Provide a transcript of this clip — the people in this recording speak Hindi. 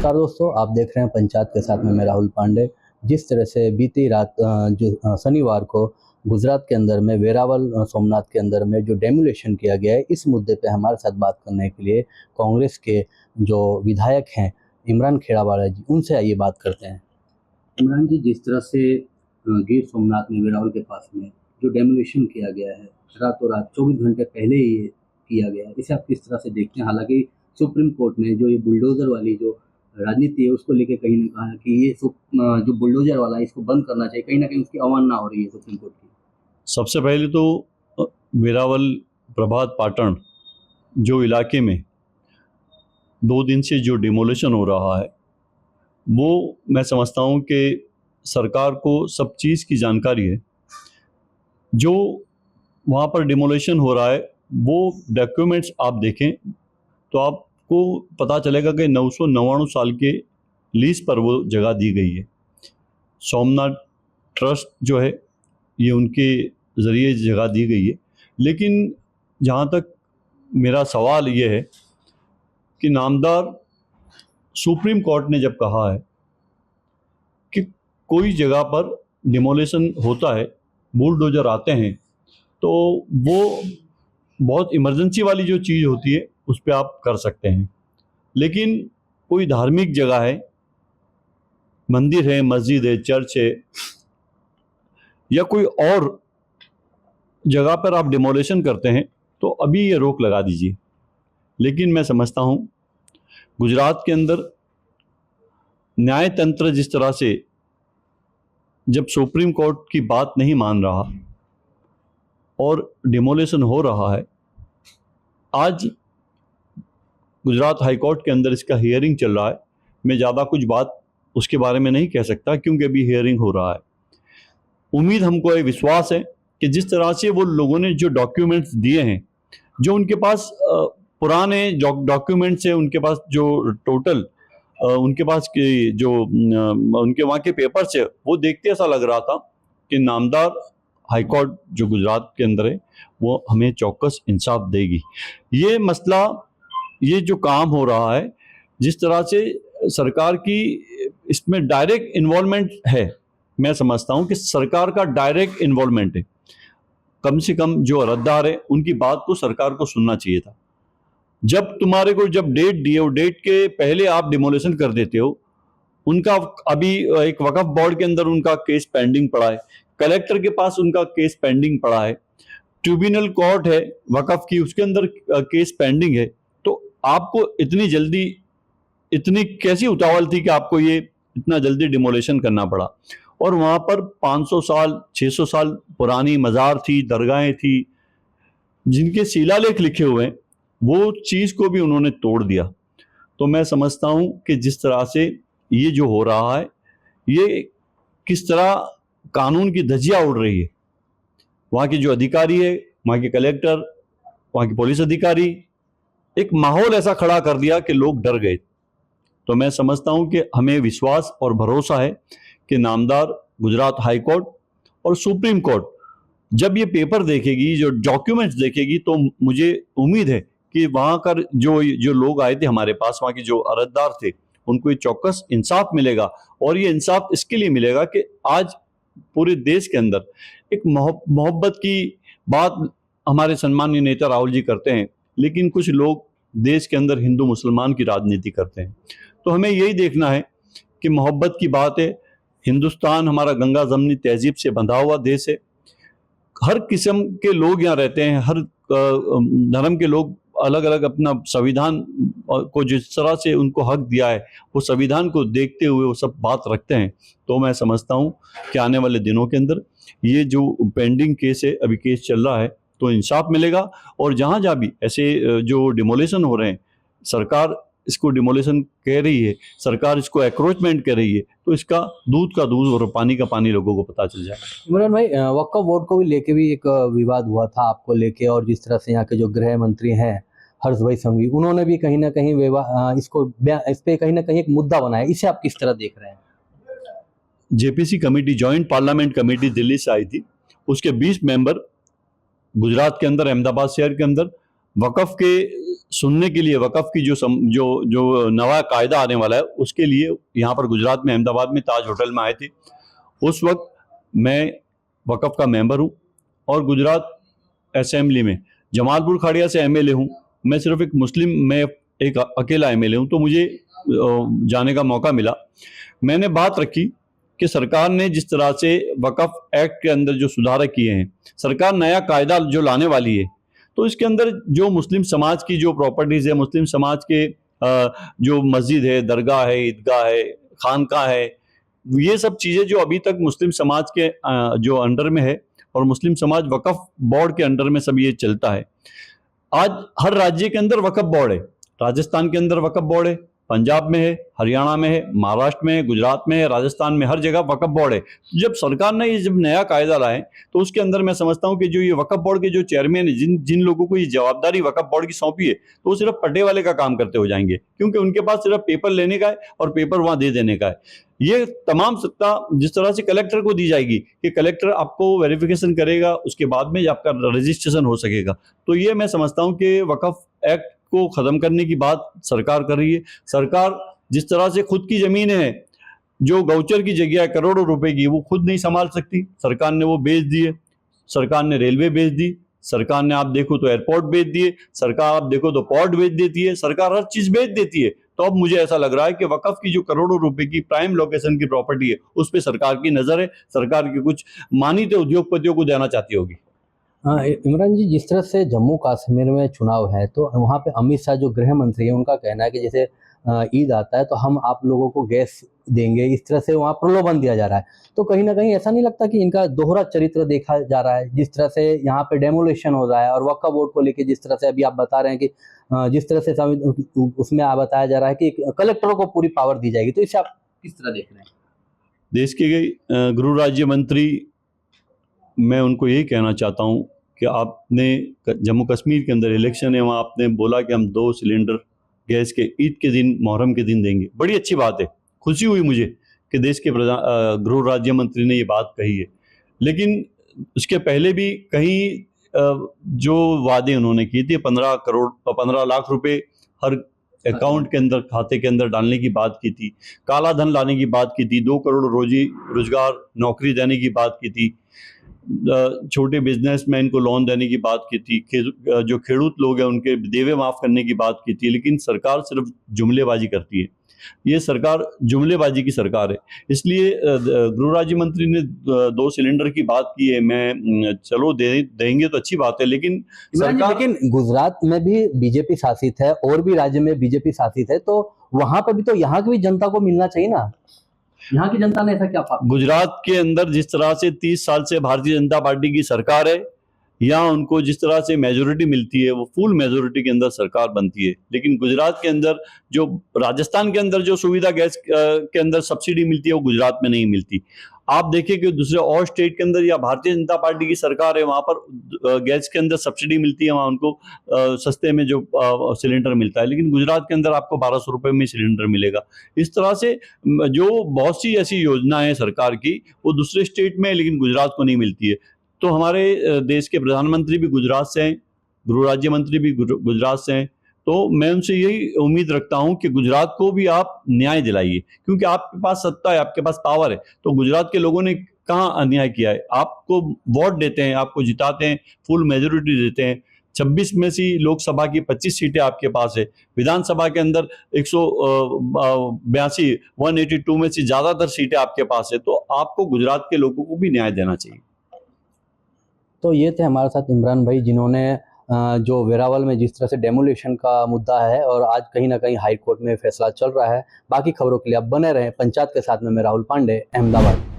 नमस्कार दोस्तों, आप देख रहे हैं पंचायत के साथ में मैं राहुल पांडे। जिस तरह से बीती रात शनिवार को गुजरात के अंदर में वेरावल सोमनाथ के अंदर में जो डेमोलिशन किया गया है, इस मुद्दे पे हमारे साथ बात करने के लिए कांग्रेस के जो विधायक हैं इमरान खेड़ावाला जी, उनसे आइए बात करते हैं। इमरान जी, जिस तरह से गिर सोमनाथ में वेरावल के पास में जो डेमोलिशन किया गया है, रातों रात 24 घंटे पहले ही ये किया गया है, इसे आप किस तरह से देखते हैं? हालांकि सुप्रीम कोर्ट ने जो ये बुलडोजर वाली जो राजनीति है उसको लेके कहीं ने कहा कि ये जो बुलडोजर वाला है इसको बंद करना चाहिए, कहीं ना कहीं उसकी अवमानना हो रही है सुप्रीम कोर्ट की। सबसे पहले तो वेरावल प्रभात पाटन जो इलाके में 2 दिन से जो डिमोलिशन हो रहा है, वो मैं समझता हूँ कि सरकार को सब चीज़ की जानकारी है। जो वहाँ पर डिमोलिशन हो रहा है वो डॉक्यूमेंट्स आप देखें तो आपको पता चलेगा कि 999 साल के लीज पर वो जगह दी गई है। सोमनाथ ट्रस्ट जो है ये उनके ज़रिए जगह दी गई है। लेकिन जहाँ तक मेरा सवाल ये है कि नामदार सुप्रीम कोर्ट ने जब कहा है कि कोई जगह पर डिमोलिशन होता है, बुलडोजर आते हैं, तो वो बहुत इमरजेंसी वाली जो चीज़ होती है उस पर आप कर सकते हैं। लेकिन कोई धार्मिक जगह है, मंदिर है, मस्जिद है, चर्च है या कोई और जगह पर आप डिमोलिशन करते हैं तो अभी ये रोक लगा दीजिए। लेकिन मैं समझता हूँ गुजरात के अंदर न्याय तंत्र जिस तरह से जब सुप्रीम कोर्ट की बात नहीं मान रहा और डिमोलिशन हो रहा है, आज गुजरात हाई कोर्ट के अंदर इसका हियरिंग चल रहा है। मैं ज़्यादा कुछ बात उसके बारे में नहीं कह सकता क्योंकि अभी हियरिंग हो रहा है। उम्मीद हमको ये विश्वास है कि जिस तरह से वो लोगों ने जो डॉक्यूमेंट्स दिए हैं, जो उनके पास पुराने डॉक्यूमेंट्स है, उनके पास जो टोटल उनके पास जो उनके वहाँ के पेपर्स है, वो देखते ऐसा लग रहा था कि नामदार हाई कोर्ट जो गुजरात के अंदर है वो हमें चौकस इंसाफ देगी। ये मसला, ये जो काम हो रहा है, जिस तरह से सरकार की इसमें डायरेक्ट इन्वॉल्वमेंट है, मैं समझता हूँ कि सरकार का डायरेक्ट इन्वॉल्वमेंट है। कम से कम जो अर्जदार है उनकी बात को सरकार को सुनना चाहिए था। जब तुम्हारे को जब डेट दिए हो, डेट के पहले आप डिमोलिशन कर देते हो। उनका अभी एक वक्फ बोर्ड के अंदर उनका केस पेंडिंग पड़ा है, कलेक्टर के पास उनका केस पेंडिंग पड़ा है, ट्रिब्यूनल कोर्ट है वक्फ की, उसके अंदर केस पेंडिंग है। तो आपको इतनी जल्दी, इतनी कैसी उतावल थी कि आपको ये इतना जल्दी डिमोलिशन करना पड़ा? और वहाँ पर 500 साल 600 साल पुरानी मज़ार थी, दरगाहें थी, जिनके शिलालेख लिखे हुए हैं, वो चीज़ को भी उन्होंने तोड़ दिया। तो मैं समझता हूँ कि जिस तरह से ये जो हो रहा है, ये किस तरह कानून की धज्जियाँ उड़ रही है। वहाँ के जो अधिकारी है, वहाँ के कलेक्टर, वहाँ के पुलिस अधिकारी, एक माहौल ऐसा खड़ा कर दिया कि लोग डर गए। तो मैं समझता हूँ कि हमें विश्वास और भरोसा है कि नामदार गुजरात हाई कोर्ट और सुप्रीम कोर्ट जब ये पेपर देखेगी, जो डॉक्यूमेंट्स देखेगी, तो मुझे उम्मीद है कि वहाँ का जो लोग आए थे हमारे पास, वहाँ के जो अर्जदार थे, उनको ये चौकस इंसाफ मिलेगा। और ये इंसाफ इसके लिए मिलेगा कि आज पूरे देश के अंदर एक मोहब्बत की बात हमारे सम्मानीय नेता राहुल जी करते हैं, लेकिन कुछ लोग देश के अंदर हिंदू मुसलमान की राजनीति करते हैं। तो हमें यही देखना है कि मोहब्बत की बात है। हिंदुस्तान हमारा गंगा जमनी तहजीब से बंधा हुआ देश है। हर किस्म के लोग यहाँ रहते हैं, हर धर्म के लोग अलग अलग अपना संविधान को जिस तरह से उनको हक दिया है, वो संविधान को देखते हुए वो सब बात रखते हैं। तो मैं समझता हूँ कि आने वाले दिनों के अंदर ये जो पेंडिंग केस है, अभी केस चल रहा है, तो इंसाफ मिलेगा। और जहाँ जहाँ भी ऐसे जो डिमोलिशन हो रहे हैं, सरकार इसको डिमोलिशन कह रही है, सरकार इसको एक्रोचमेंट कह रही है, तो इसका दूध का दूध और पानी का पानी लोगों को पता चल जाएगा। इमरान भाई, वक्फ बोर्ड को भी लेके भी एक विवाद हुआ था आपको लेके, और जिस तरह से यहाँ के जो गृह मंत्री हैं हर्ष भाई संघवी, उन्होंने भी कहीं ना कहीं इस पे कहीं ना कहीं एक मुद्दा बनाया। इसे आप किस तरह देख रहे हैं? JPC committee, joint parliament committee Delhi से आई थी, उसके 20 मेंबर गुजरात के अंदर, अहमदाबाद शहर के अंदर वक़्फ़ के सुनने के लिए, वक़्फ़ की जो नया कायदा आने वाला है उसके लिए यहाँ पर गुजरात में अहमदाबाद में ताज होटल में आए थे। उस वक्त मैं वक़्फ़ का मेंबर हूँ और गुजरात असेंबली में जमालपुर खड़िया से एमएलए हूँ। मैं सिर्फ मैं एक अकेला एमएलए हूँ, तो मुझे जाने का मौका मिला। मैंने बात रखी कि सरकार ने जिस तरह से वक़्फ़ एक्ट के अंदर जो सुधार किए हैं, सरकार नया कायदा जो लाने वाली है, तो इसके अंदर जो मुस्लिम समाज की जो प्रॉपर्टीज़ है, मुस्लिम समाज के जो मस्जिद है, दरगाह है, ईदगाह है, खानका है, ये सब चीज़ें जो अभी तक मुस्लिम समाज के जो अंडर में है और मुस्लिम समाज वक़्फ़ बोर्ड के अंडर में सब ये चलता है। आज हर राज्य के अंदर वक़्फ़ बोर्ड है। राजस्थान के अंदर वक़्फ़ बोर्ड है, पंजाब में है, हरियाणा में है, महाराष्ट्र में है, गुजरात में है, राजस्थान में, हर जगह वक़्फ़ बोर्ड है। जब सरकार ने ये जब नया कायदा लाए तो उसके अंदर मैं समझता हूँ कि जो ये वक़्फ़ बोर्ड के जो चेयरमैन है, जिन लोगों को ये जवाबदारी वक़्फ़ बोर्ड की सौंपी है, तो वो सिर्फ पट्टे वाले का काम करते हो जाएंगे, क्योंकि उनके पास सिर्फ पेपर लेने का है और पेपर वहाँ दे देने का है। ये तमाम सत्ता जिस तरह से कलेक्टर को दी जाएगी कि कलेक्टर आपको वेरिफिकेशन करेगा, उसके बाद में आपका रजिस्ट्रेशन हो सकेगा। तो ये मैं समझता हूँ कि वक़्फ़ एक्ट को ख़त्म करने की बात सरकार कर रही है। सरकार जिस तरह से खुद की ज़मीन है, जो गौचर की जगह है करोड़ों रुपए की, वो खुद नहीं संभाल सकती, सरकार ने वो बेच दिए। सरकार ने रेलवे बेच दी, सरकार ने आप देखो तो एयरपोर्ट बेच दिए, सरकार आप देखो तो पोर्ट बेच देती है, सरकार हर चीज़ बेच देती है। तो अब मुझे ऐसा लग रहा है कि वक़्फ़ की जो करोड़ों रुपए की प्राइम लोकेशन की प्रॉपर्टी है, उस पर सरकार की नज़र है, सरकार के कुछ मानित उद्योगपतियों को देना चाहती होगी। इमरान जी, जिस तरह से जम्मू कश्मीर में चुनाव है तो वहाँ पे अमित शाह जो गृह मंत्री हैं, उनका कहना है कि जैसे ईद आता है तो हम आप लोगों को गैस देंगे, इस तरह से वहाँ प्रलोभन दिया जा रहा है। तो कहीं ना कहीं ऐसा नहीं लगता कि इनका दोहरा चरित्र देखा जा रहा है, जिस तरह से यहाँ पे डेमोलेशन हो रहा है और वक्फ बोर्ड को लेके जिस तरह से अभी आप बता रहे हैं कि जिस तरह से उसमें बताया जा रहा है कि कलेक्टरों को पूरी पावर दी जाएगी, तो इसे आप किस तरह देख रहे हैं? देश के गृह राज्य मंत्री, मैं उनको यही कहना चाहता हूँ कि आपने जम्मू कश्मीर के अंदर इलेक्शन है, वहाँ आपने बोला कि हम 2 सिलेंडर गैस के ईद के दिन, मुहर्रम के दिन देंगे। बड़ी अच्छी बात है, खुशी हुई मुझे कि देश के गृह राज्य मंत्री ने ये बात कही है। लेकिन उसके पहले भी कहीं जो वादे उन्होंने किए थे, 15 लाख रुपए हर अकाउंट के अंदर, खाते के अंदर डालने की बात की थी, काला धन लाने की बात की थी, 2 करोड़ रोजगार नौकरी देने की बात की थी, छोटे बिजनेसमैन को लोन देने की बात की थी, जो खेडूत लोग हैं उनके देवे माफ़ करने की बात की थी। लेकिन सरकार सिर्फ जुमलेबाजी करती है। ये सरकार जुमलेबाजी की सरकार है। इसलिए गृह राज्य मंत्री ने 2 सिलेंडर की बात की है। मैं चलो देंगे तो अच्छी बात है, लेकिन लेकिन गुजरात में भी बीजेपी शासित है और भी राज्य में बीजेपी शासित है, तो वहां पर भी तो यहाँ की भी जनता को मिलना चाहिए ना। यहाँ की जनता ने ऐसा क्या पाया? गुजरात के अंदर जिस तरह से 30 साल से भारतीय जनता पार्टी की सरकार है, यहाँ उनको जिस तरह से मेजोरिटी मिलती है, वो फुल मेजोरिटी के अंदर सरकार बनती है। लेकिन गुजरात के अंदर जो, राजस्थान के अंदर जो सुविधा गैस के अंदर सब्सिडी मिलती है, वो गुजरात में नहीं मिलती। आप देखिए कि दूसरे और स्टेट के अंदर या भारतीय जनता पार्टी की सरकार है, वहाँ पर गैस के अंदर सब्सिडी मिलती है, वहाँ उनको सस्ते में जो सिलेंडर मिलता है। लेकिन गुजरात के अंदर आपको 1200 रुपये में सिलेंडर मिलेगा। इस तरह से जो बहुत सी ऐसी योजनाएं हैं सरकार की, वो दूसरे स्टेट में, लेकिन गुजरात को नहीं मिलती है। तो हमारे देश के प्रधानमंत्री भी गुजरात से हैं, गृह राज्य मंत्री भी गुजरात से हैं। तो मैं उनसे यही उम्मीद रखता हूं कि गुजरात को भी आप न्याय दिलाइए, क्योंकि आपके पास सत्ता है, आपके पास पावर है। तो गुजरात के लोगों ने कहाँ अन्याय किया है? आपको वोट देते हैं, आपको जिताते हैं, फुल मेजोरिटी देते हैं। 26 में से लोकसभा की 25 सीटें आपके पास है, विधानसभा के अंदर 182 182 में से ज्यादातर सीटें आपके पास है। तो आपको गुजरात के लोगों को भी न्याय देना चाहिए। तो ये थे हमारे साथ इमरान भाई, जिन्होंने जो वेरावल में जिस तरह से डेमोलेशन का मुद्दा है और आज कहीं ना कहीं हाई कोर्ट में फैसला चल रहा है। बाकी खबरों के लिए आप बने रहें पंचायत के साथ में। मैं राहुल पांडे, अहमदाबाद।